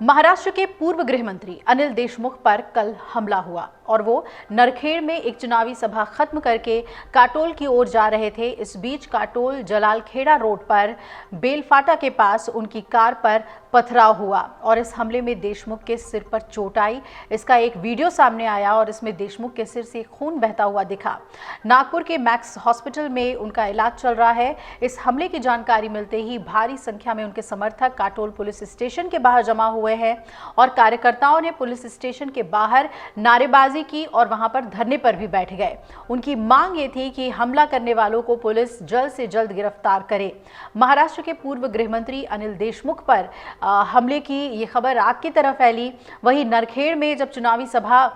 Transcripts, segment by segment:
महाराष्ट्र के पूर्व गृह मंत्री अनिल देशमुख पर कल हमला हुआ और वो नरखेड़ में एक चुनावी सभा खत्म करके काटोल की ओर जा रहे थे। इस बीच काटोल जलालखेड़ा रोड पर बेलफाटा के पास उनकी कार पर पथराव हुआ और इस हमले में देशमुख के सिर पर चोट आई। इसका एक वीडियो सामने आया और इसमें देशमुख के सिर से खून बहता हुआ दिखा। नागपुर के मैक्स हॉस्पिटल में उनका इलाज चल रहा है। इस हमले की जानकारी मिलते ही भारी संख्या में उनके समर्थक काटोल पुलिस स्टेशन के बाहर जमा हुए हैं और कार्यकर्ताओं ने पुलिस स्टेशन के बाहर नारेबाजी की और वहां पर धरने पर भी बैठ गए। उनकी मांग ये थी कि हमला करने वालों को पुलिस जल्द से जल्द गिरफ्तार करे। महाराष्ट्र के पूर्व गृह मंत्री अनिल देशमुख पर हमले की ये खबर रात की तरह फैली। वहीं नरखेड़ में जब चुनावी सभा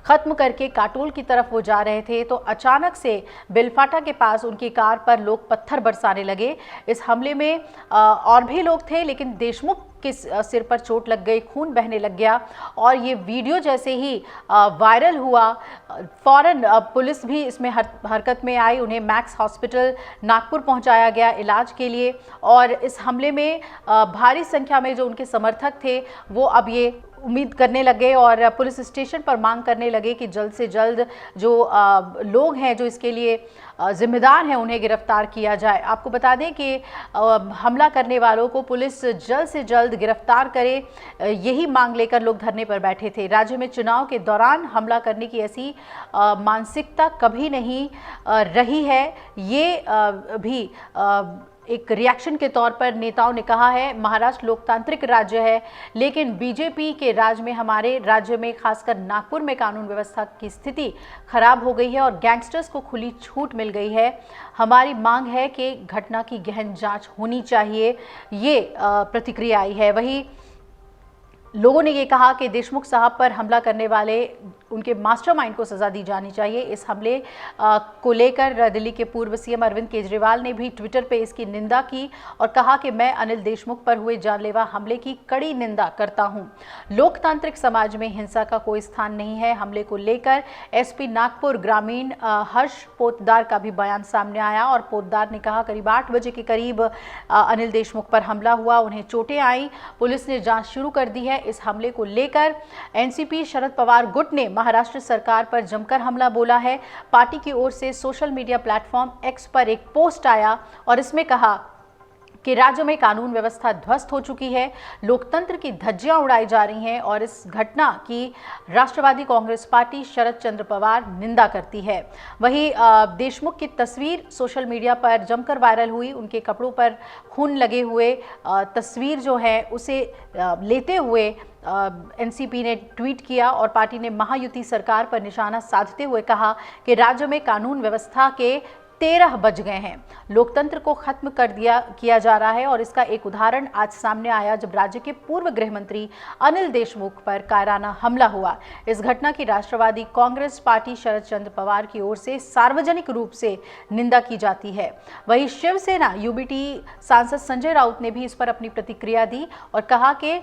खत्म करके काटोल की तरफ वो जा रहे थे तो अचानक से बेलफाटा के पास उनकी कार पर लोग पत्थर बरसाने लगे। इस हमले में और भी लोग थे, लेकिन देशमुख के सिर पर चोट लग गई, खून बहने लग गया और ये वीडियो जैसे ही वायरल हुआ, फौरन पुलिस भी इसमें हरकत में आई। उन्हें मैक्स हॉस्पिटल नागपुर पहुंचाया गया इलाज के लिए और इस हमले में भारी संख्या में जो उनके समर्थक थे वो अब ये उम्मीद करने लगे और पुलिस स्टेशन पर मांग करने लगे कि जल्द से जल्द जो लोग हैं जो इसके लिए जिम्मेदार हैं उन्हें गिरफ्तार किया जाए। आपको बता दें कि हमला करने वालों को पुलिस जल्द से जल्द गिरफ्तार करे, यही मांग लेकर लोग धरने पर बैठे थे। राज्य में चुनाव के दौरान हमला करने की ऐसी मानसिकता कभी नहीं रही है। ये भी एक रिएक्शन के तौर पर नेताओं ने कहा है। महाराष्ट्र लोकतांत्रिक राज्य है, लेकिन बीजेपी के राज में हमारे राज्य में खासकर नागपुर में कानून व्यवस्था की स्थिति खराब हो गई है और गैंगस्टर्स को खुली छूट मिल गई है। हमारी मांग है कि घटना की गहन जांच होनी चाहिए, ये प्रतिक्रिया आई है। वहीं लोगों ने ये कहा कि देशमुख साहब पर हमला करने वाले उनके मास्टरमाइंड को सजा दी जानी चाहिए। इस हमले को लेकर दिल्ली के पूर्व सीएम अरविंद केजरीवाल ने भी ट्विटर पे इसकी निंदा की और कहा कि मैं अनिल देशमुख पर हुए जानलेवा हमले की कड़ी निंदा करता हूं। लोकतांत्रिक समाज में हिंसा का कोई स्थान नहीं है। हमले को लेकर एसपी नागपुर ग्रामीण हर्ष पोतदार का भी बयान सामने आया और पोतदार ने कहा करीब 8 बजे के करीब अनिल देशमुख पर हमला हुआ, उन्हें चोटें आई। पुलिस ने जाँच शुरू कर दी है। इस हमले को लेकर एनसीपी शरद पवार गुट ने महाराष्ट्र सरकार पर जमकर हमला बोला है। पार्टी की ओर से सोशल मीडिया प्लेटफॉर्म एक्स पर एक पोस्ट आया और इसमें कहा कि राज्य में कानून व्यवस्था ध्वस्त हो चुकी है, लोकतंत्र की धज्जियां उड़ाई जा रही हैं और इस घटना की राष्ट्रवादी कांग्रेस पार्टी शरद चंद्र पवार निंदा करती है। वहीं देशमुख की तस्वीर सोशल मीडिया पर जमकर वायरल हुई। उनके कपड़ों पर खून लगे हुए तस्वीर जो है उसे लेते हुए एनसीपी ने ट्वीट किया और पार्टी ने महायुति सरकार पर निशाना साधते हुए कहा कि राज्य में कानून व्यवस्था के 13 बज गए हैं, लोकतंत्र को खत्म किया जा रहा है। और इसका एक उदाहरण आज सामने आया जब राज्य के पूर्व गृह मंत्री अनिल देशमुख पर कायराना हमला हुआ। इस घटना की राष्ट्रवादी कांग्रेस पार्टी शरद चंद्र पवार की ओर से सार्वजनिक रूप से निंदा की जाती है। वहीं शिवसेना यूबीटी सांसद संजय राउत ने भी इस पर अपनी प्रतिक्रिया दी और कहा कि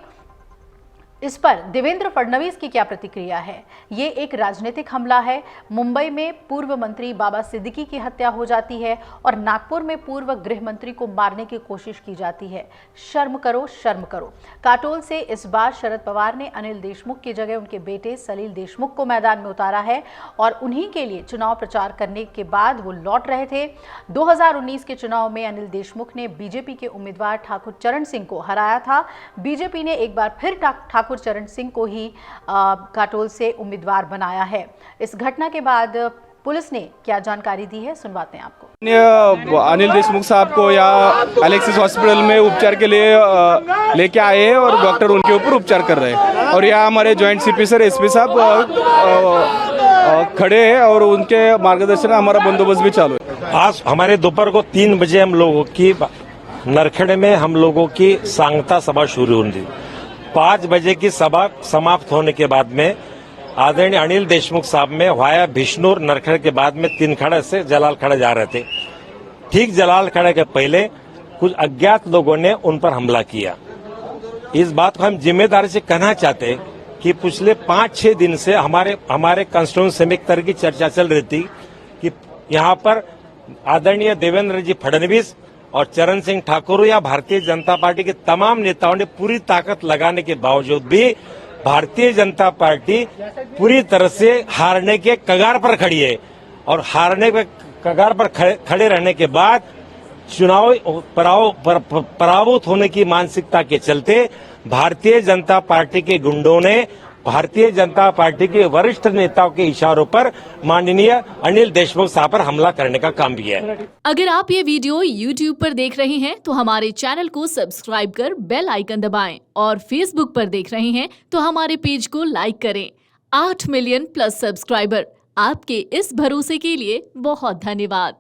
इस पर देवेंद्र फडणवीस की क्या प्रतिक्रिया है। ये एक राजनीतिक हमला है। मुंबई में पूर्व मंत्री बाबा सिद्दीकी की हत्या हो जाती है और नागपुर में पूर्व गृह मंत्री को मारने की कोशिश की जाती है। शर्म करो, शर्म करो। काटोल से इस बार शरद पवार ने अनिल देशमुख की जगह उनके बेटे सलील देशमुख को मैदान में उतारा है और उन्हीं के लिए चुनाव प्रचार करने के बाद वो लौट रहे थे। 2019 के चुनाव में अनिल देशमुख ने बीजेपी के उम्मीदवार ठाकुर चरण सिंह को हराया था। बीजेपी ने एक बार फिर ठाकुर चरण सिंह को ही काटोल से उम्मीदवार बनाया है। इस घटना के बाद पुलिस ने क्या जानकारी दी है, सुनवाते हैं आपको। अनिल देशमुख साहब को यहाँ अलेक्सिस हॉस्पिटल में उपचार के लिए लेके आए हैं और डॉक्टर उनके ऊपर उपचार कर रहे हैं और यहाँ हमारे जॉइंट सीपी सर एसपी साहब खड़े हैं और उनके मार्गदर्शन में हमारा बंदोबस्त भी चालू है। आज हमारे दोपहर को 3 बजे हम लोगों की नरखेड़े में हम लोगों की सांगता सभा शुरू हुई। 5 बजे की सभा समाप्त होने के बाद में आदरणीय अनिल देशमुख साहब में वाया बिश्नूर नरखेड़ के बाद में 3 खड़ा से जलालखेड़ा जा रहे थे। ठीक जलालखेड़ा के पहले कुछ अज्ञात लोगों ने उन पर हमला किया। इस बात को हम जिम्मेदारी से कहना चाहते हैं कि पिछले 5-6 दिन से हमारे कॉन्स्टिट्यूंसी में एक तरह की चर्चा चल रही थी कि यहाँ पर आदरणीय देवेंद्र जी फडणवीस और चरण सिंह ठाकुर या भारतीय जनता पार्टी के तमाम नेताओं ने पूरी ताकत लगाने के बावजूद भी भारतीय जनता पार्टी पूरी तरह से हारने के कगार पर खड़ी है। और हारने के कगार पर खड़े रहने के बाद चुनाव पराभूत होने की मानसिकता के चलते भारतीय जनता पार्टी के गुंडों ने भारतीय जनता पार्टी के वरिष्ठ नेताओं के इशारों पर माननीय अनिल देशमुख साहब पर हमला करने का काम किया है। अगर आप ये वीडियो YouTube पर देख रहे हैं तो हमारे चैनल को सब्सक्राइब कर बेल आइकन दबाएं और Facebook पर देख रहे हैं तो हमारे पेज को लाइक करें। 8 मिलियन प्लस सब्सक्राइबर, आपके इस भरोसे के लिए बहुत धन्यवाद।